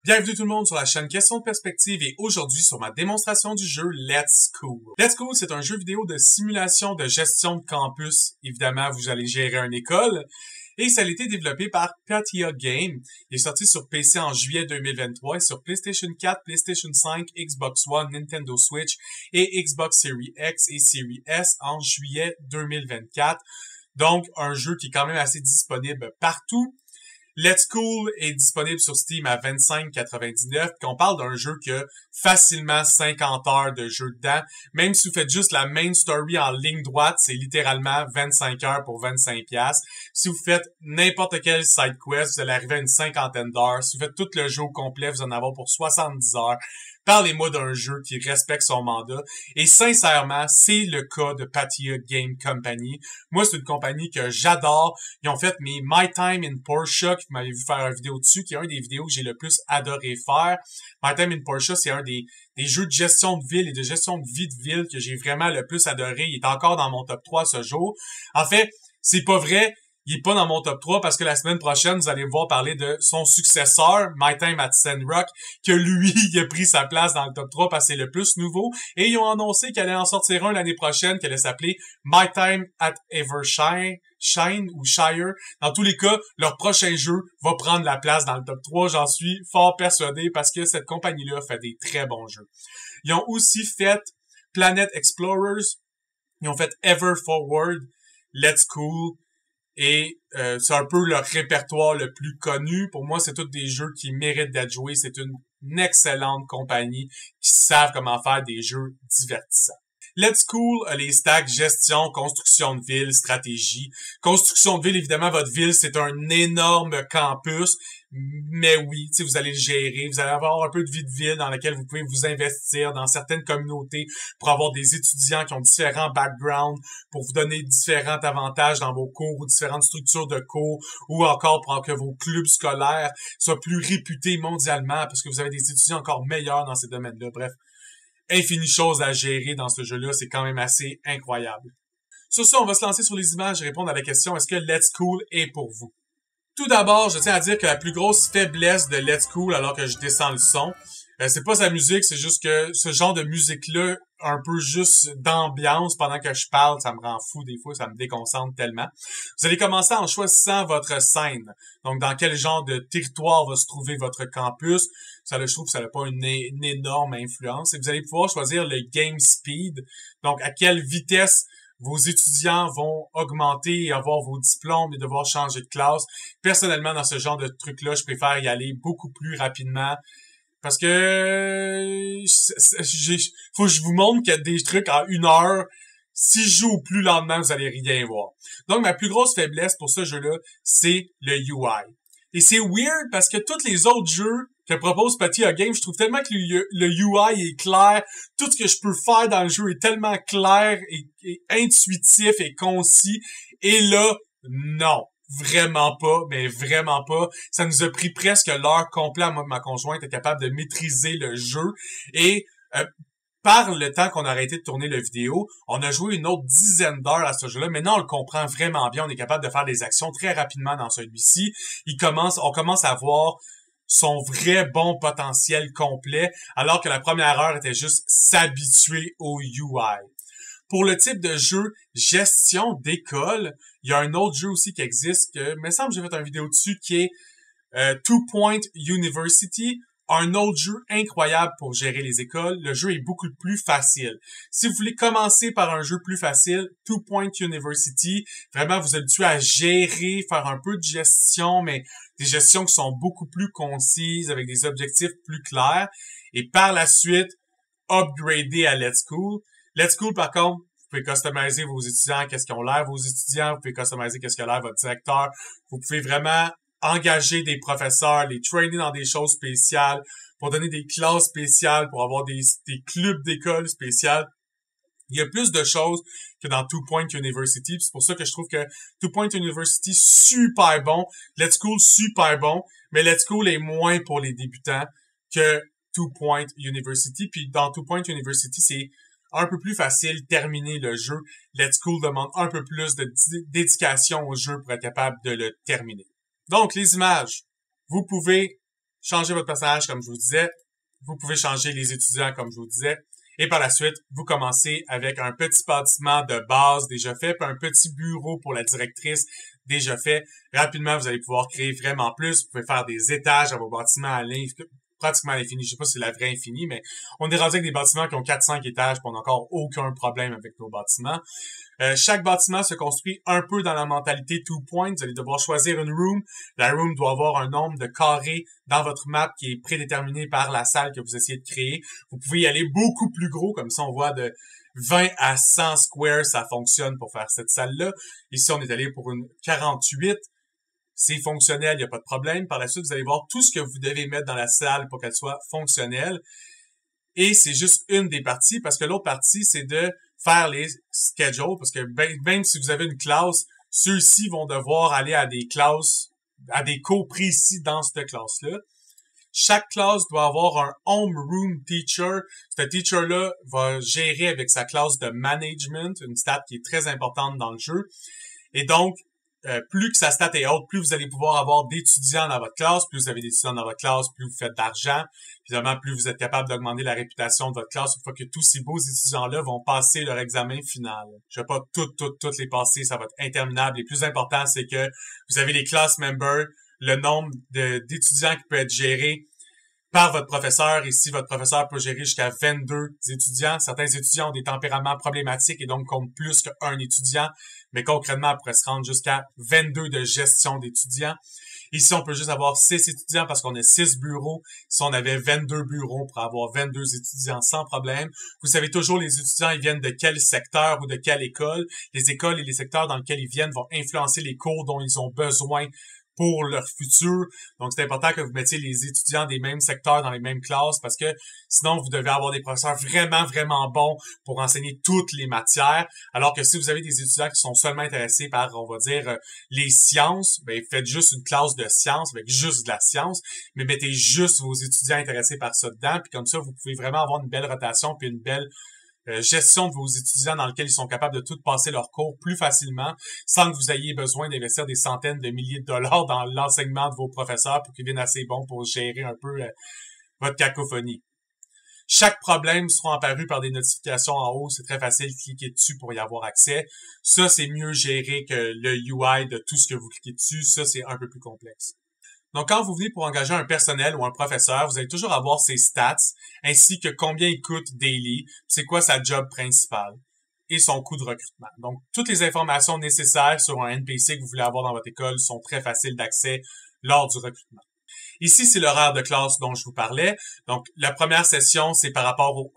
Bienvenue tout le monde sur la chaîne Question de Perspective et aujourd'hui sur ma démonstration du jeu Let's Cool. Let's Cool, c'est un jeu vidéo de simulation de gestion de campus. Évidemment, vous allez gérer une école. Et ça a été développé par Patia Games. Il est sorti sur PC en juillet 2023 et sur PlayStation 4, PlayStation 5, Xbox One, Nintendo Switch et Xbox Series X et Series S en juillet 2024. Donc, un jeu qui est quand même assez disponible partout. Let's Cool est disponible sur Steam à 25,99$. Puis on parle d'un jeu qui a facilement 50 heures de jeu dedans. Même si vous faites juste la main story en ligne droite, c'est littéralement 25 heures pour 25$. Si vous faites n'importe quel side quest, vous allez arriver à une cinquantaine d'heures. Si vous faites tout le jeu au complet, vous en avez pour 70 heures. Parlez-moi d'un jeu qui respecte son mandat. Et sincèrement, c'est le cas de Patia Game Company. Moi, c'est une compagnie que j'adore. Ils ont fait mes My Time in Porsche, que vous m'avez vu faire une vidéo dessus, qui est un des vidéos que j'ai le plus adoré faire. My Time in Porsche, c'est un des jeux de gestion de ville et de gestion de vie de ville que j'ai vraiment le plus adoré. Il est encore dans mon top 3 ce jour. En fait, c'est pas vrai. Il est pas dans mon top 3 parce que la semaine prochaine, vous allez me voir parler de son successeur, My Time at Sandrock, que lui, il a pris sa place dans le top 3 parce que c'est le plus nouveau. Et ils ont annoncé qu'il allait en sortir un l'année prochaine, qui allait s'appeler My Time at Shine ou Shire. Dans tous les cas, leur prochain jeu va prendre la place dans le top 3. J'en suis fort persuadé parce que cette compagnie-là fait des très bons jeux. Ils ont aussi fait Planet Explorers. Ils ont fait Ever Forward, Let's Cool. Et c'est un peu leur répertoire le plus connu. Pour moi, c'est tous des jeux qui méritent d'être joués. C'est une excellente compagnie qui savent comment faire des jeux divertissants. Let's Cool a les stacks gestion, construction de ville, stratégie. Construction de ville, évidemment, votre ville, c'est un énorme campus. Mais oui, vous allez le gérer. Vous allez avoir un peu de vie de ville dans laquelle vous pouvez vous investir dans certaines communautés pour avoir des étudiants qui ont différents backgrounds, pour vous donner différents avantages dans vos cours ou différentes structures de cours, ou encore pour que vos clubs scolaires soient plus réputés mondialement parce que vous avez des étudiants encore meilleurs dans ces domaines-là. Bref, infini choses à gérer dans ce jeu-là. C'est quand même assez incroyable. Sur ce, on va se lancer sur les images et répondre à la question « Est-ce que Let's Cool est pour vous? » Tout d'abord, je tiens à dire que la plus grosse faiblesse de Let's Cool, alors que je descends le son, c'est pas sa musique, c'est juste que ce genre de musique-là, un peu juste d'ambiance pendant que je parle, ça me rend fou des fois, ça me déconcentre tellement. Vous allez commencer en choisissant votre scène. Donc, dans quel genre de territoire va se trouver votre campus. Ça, je trouve que ça n'a pas une énorme influence. Et vous allez pouvoir choisir le game speed. Donc, à quelle vitesse vos étudiants vont augmenter et avoir vos diplômes et devoir changer de classe. Personnellement, dans ce genre de truc-là, je préfère y aller beaucoup plus rapidement parce que faut que je vous montre qu'il y a des trucs en 1 heure. Si je joue au plus lentement, vous allez rien voir. Donc, ma plus grosse faiblesse pour ce jeu-là, c'est le UI. Et c'est weird parce que tous les autres jeux que propose Patia Games, je trouve tellement que le UI est clair. Tout ce que je peux faire dans le jeu est tellement clair et intuitif et concis. Et là, non. Vraiment pas, mais vraiment pas. Ça nous a pris presque l'heure complète, moi et ma conjointe, est capable de maîtriser le jeu. Et par le temps qu'on a arrêté de tourner la vidéo, on a joué une autre dizaine d'heures à ce jeu-là. Maintenant, on le comprend vraiment bien. On est capable de faire des actions très rapidement dans celui-ci. On commence à voir son vrai bon potentiel complet, alors que la première heure était juste s'habituer au UI. Pour le type de jeu gestion d'école, il y a un autre jeu aussi qui existe que, il me semble que j'ai fait une vidéo dessus, qui est Two Point University. Un autre jeu incroyable pour gérer les écoles. Le jeu est beaucoup plus facile. Si vous voulez commencer par un jeu plus facile, Two Point University, vraiment vous habituez à gérer, faire un peu de gestion, mais des gestions qui sont beaucoup plus concises, avec des objectifs plus clairs. Et par la suite, upgrader à Let's Cool. Let's Cool, par contre, vous pouvez customiser vos étudiants, qu'est-ce qu'ils ont l'air, vos étudiants. Vous pouvez customiser qu'est-ce qu'a l'air votre directeur. Vous pouvez vraiment engager des professeurs, les trainer dans des choses spéciales, pour donner des classes spéciales, pour avoir des clubs d'école spéciales. Il y a plus de choses que dans Two Point University. C'est pour ça que je trouve que Two Point University, super bon. Let's Cool, super bon. Mais Let's Cool est moins pour les débutants que Two Point University. Puis dans Two Point University, c'est un peu plus facile terminer le jeu. Let's Cool demande un peu plus de dédication au jeu pour être capable de le terminer. Donc, les images. Vous pouvez changer votre personnage comme je vous disais. Vous pouvez changer les étudiants comme je vous disais. Et par la suite, vous commencez avec un petit bâtiment de base déjà fait, puis un petit bureau pour la directrice déjà fait. Rapidement, vous allez pouvoir créer vraiment plus. Vous pouvez faire des étages à vos bâtiments pratiquement à l'infini. Je sais pas si c'est la vraie infinie, mais on est rendu avec des bâtiments qui ont 4-5 étages, puis on n'a encore aucun problème avec nos bâtiments. Chaque bâtiment se construit un peu dans la mentalité two point. Vous allez devoir choisir une room. La room doit avoir un nombre de carrés dans votre map qui est prédéterminé par la salle que vous essayez de créer. Vous pouvez y aller beaucoup plus gros, comme ça on voit de 20 à 100 squares, ça fonctionne pour faire cette salle-là. Ici, on est allé pour une 48. C'est fonctionnel, il n'y a pas de problème. Par la suite, vous allez voir tout ce que vous devez mettre dans la salle pour qu'elle soit fonctionnelle. Et c'est juste une des parties, parce que l'autre partie, c'est de faire les schedules, parce que même si vous avez une classe, ceux-ci vont devoir aller à des classes, à des cours précis dans cette classe-là. Chaque classe doit avoir un homeroom teacher. Ce teacher-là va gérer avec sa classe de management, une stat qui est très importante dans le jeu. Et donc, plus que sa stat est haute, plus vous allez pouvoir avoir d'étudiants dans votre classe. Plus vous avez d'étudiants dans votre classe, plus vous faites d'argent. Évidemment, plus vous êtes capable d'augmenter la réputation de votre classe une fois que tous ces beaux étudiants-là vont passer leur examen final. Je vais pas toutes les passer, ça va être interminable. Le plus important, c'est que vous avez les class members, le nombre d'étudiants qui peut être géré par votre professeur, et si votre professeur peut gérer jusqu'à 22 étudiants. Certains étudiants ont des tempéraments problématiques et donc comptent plus qu'un étudiant, mais concrètement, on pourrait se rendre jusqu'à 22 de gestion d'étudiants. Ici, on peut juste avoir 6 étudiants parce qu'on a 6 bureaux. Si on avait 22 bureaux, on pourrait avoir 22 étudiants sans problème. Vous savez toujours les étudiants, ils viennent de quel secteur ou de quelle école. Les écoles et les secteurs dans lesquels ils viennent vont influencer les cours dont ils ont besoin pour leur futur. Donc, c'est important que vous mettiez les étudiants des mêmes secteurs dans les mêmes classes parce que sinon, vous devez avoir des professeurs vraiment, vraiment bons pour enseigner toutes les matières. Alors que si vous avez des étudiants qui sont seulement intéressés par, on va dire, les sciences, ben, faites juste une classe de sciences avec juste de la science, mais mettez juste vos étudiants intéressés par ça dedans. Puis comme ça, vous pouvez vraiment avoir une belle rotation puis une belle gestion de vos étudiants dans lequel ils sont capables de tout passer leur cours plus facilement sans que vous ayez besoin d'investir des centaines de milliers de dollars dans l'enseignement de vos professeurs pour qu'ils viennent assez bons pour gérer un peu votre cacophonie. Chaque problème sera apparu par des notifications en haut. C'est très facile, cliquez dessus pour y avoir accès. Ça, c'est mieux géré que le UI de tout ce que vous cliquez dessus. Ça, c'est un peu plus complexe. Donc, quand vous venez pour engager un personnel ou un professeur, vous allez toujours avoir ses stats, ainsi que combien il coûte daily, c'est quoi sa job principale et son coût de recrutement. Donc, toutes les informations nécessaires sur un NPC que vous voulez avoir dans votre école sont très faciles d'accès lors du recrutement. Ici, c'est l'horaire de classe dont je vous parlais. Donc, la première session, c'est par rapport au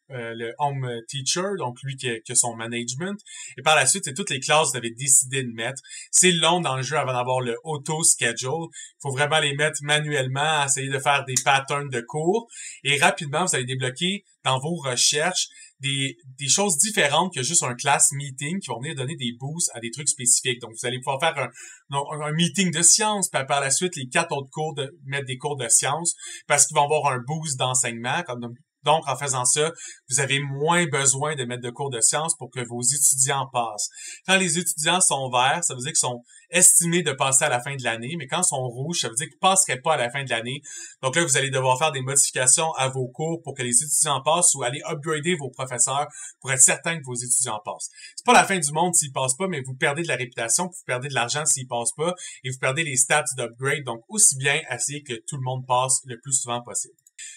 le home teacher, donc lui qui a son management. Et par la suite, c'est toutes les classes que vous avez décidé de mettre. C'est long dans le jeu avant d'avoir le auto-schedule. Il faut vraiment les mettre manuellement, essayer de faire des patterns de cours. Et rapidement, vous allez débloquer dans vos recherches des choses différentes que juste un class meeting qui vont venir donner des boosts à des trucs spécifiques. Donc, vous allez pouvoir faire un meeting de sciences, puis par la suite, les 4 autres cours mettre des cours de sciences parce qu'ils vont avoir un boost d'enseignement. Donc, en faisant ça, vous avez moins besoin de mettre de cours de sciences pour que vos étudiants passent. Quand les étudiants sont verts, ça veut dire qu'ils sont estimés de passer à la fin de l'année, mais quand ils sont rouges, ça veut dire qu'ils passeraient pas à la fin de l'année. Donc là, vous allez devoir faire des modifications à vos cours pour que les étudiants passent ou aller upgrader vos professeurs pour être certain que vos étudiants passent. C'est pas la fin du monde s'ils passent pas, mais vous perdez de la réputation, vous perdez de l'argent s'ils passent pas et vous perdez les stats d'upgrade. Donc, aussi bien essayer que tout le monde passe le plus souvent possible.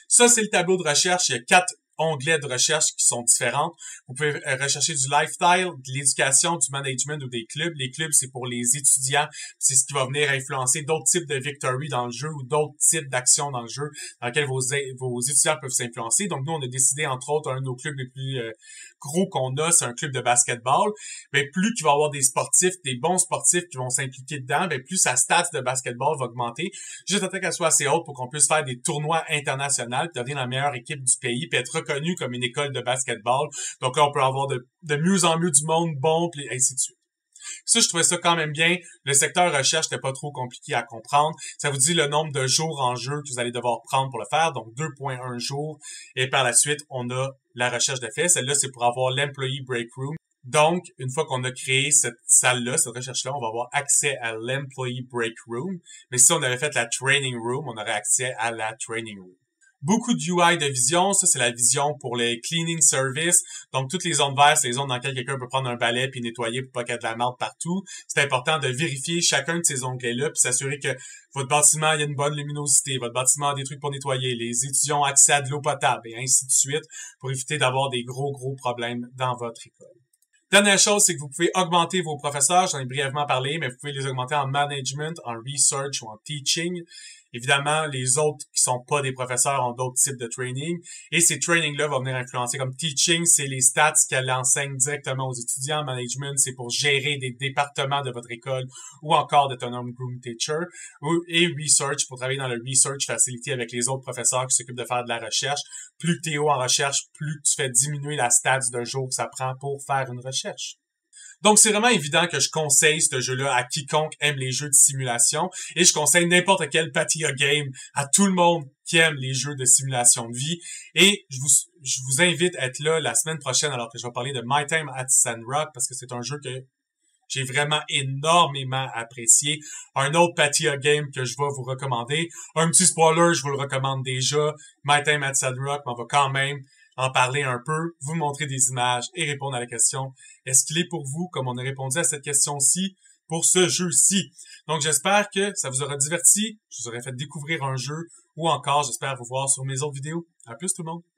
Ça, c'est le tableau de recherche. Il y a 4 onglets de recherche qui sont différents. Vous pouvez rechercher du lifestyle, de l'éducation, du management ou des clubs. Les clubs, c'est pour les étudiants. C'est ce qui va venir influencer d'autres types de victory dans le jeu ou d'autres types d'actions dans le jeu dans lesquels vos étudiants peuvent s'influencer. Donc, nous, on a décidé, entre autres, un de nos clubs les plus gros qu'on a, c'est un club de basketball. Ben, plus qu'il va y avoir des sportifs, des bons sportifs qui vont s'impliquer dedans, ben, plus sa stats de basketball va augmenter. Juste à temps qu'elle soit assez haute pour qu'on puisse faire des tournois internationaux, devenir la meilleure équipe du pays, puis être reconnu comme une école de basketball. Donc là, on peut avoir de mieux en mieux du monde bon, puis ainsi de suite. Ça, je trouvais ça quand même bien. Le secteur recherche n'était pas trop compliqué à comprendre. Ça vous dit le nombre de jours en jeu que vous allez devoir prendre pour le faire, donc 2.1 jours. Et par la suite, on a la recherche de faits. Celle-là, c'est pour avoir l'Employee Break Room. Donc, une fois qu'on a créé cette salle-là, cette recherche-là, on va avoir accès à l'Employee Break Room. Mais si on avait fait la Training Room, on aurait accès à la Training Room. Beaucoup de UI de vision, ça c'est la vision pour les cleaning service. Donc toutes les zones vertes, c'est les zones dans lesquelles quelqu'un peut prendre un balai puis nettoyer pour pas qu'il y ait de la merde partout. C'est important de vérifier chacun de ces onglets-là puis s'assurer que votre bâtiment il y a une bonne luminosité, votre bâtiment a des trucs pour nettoyer, les étudiants ont accès à de l'eau potable et ainsi de suite pour éviter d'avoir des gros problèmes dans votre école. Dernière chose, c'est que vous pouvez augmenter vos professeurs. J'en ai brièvement parlé, mais vous pouvez les augmenter en management, en research ou en teaching. Évidemment, les autres qui sont pas des professeurs ont d'autres types de training. Et ces trainings-là vont venir influencer. Comme teaching, c'est les stats qu'elle enseigne directement aux étudiants. Management, c'est pour gérer des départements de votre école ou encore d'être un homegrown teacher. Et research, pour travailler dans le research facility avec les autres professeurs qui s'occupent de faire de la recherche. Plus tu es haut en recherche, plus tu fais diminuer la stats d'un jour que ça prend pour faire une recherche. Donc, c'est vraiment évident que je conseille ce jeu-là à quiconque aime les jeux de simulation et je conseille n'importe quel Patia game à tout le monde qui aime les jeux de simulation de vie. Et je vous invite à être là la semaine prochaine alors que je vais parler de My Time at Sandrock parce que c'est un jeu que j'ai vraiment énormément apprécié. Un autre Patia game que je vais vous recommander. Un petit spoiler, je vous le recommande déjà. My Time at Sandrock, mais on va quand même en parler un peu, vous montrer des images et répondre à la question « Est-ce qu'il est pour vous? » comme on a répondu à cette question-ci pour ce jeu-ci. Donc, j'espère que ça vous aura diverti, je vous aurai fait découvrir un jeu ou encore, j'espère vous voir sur mes autres vidéos. À plus tout le monde!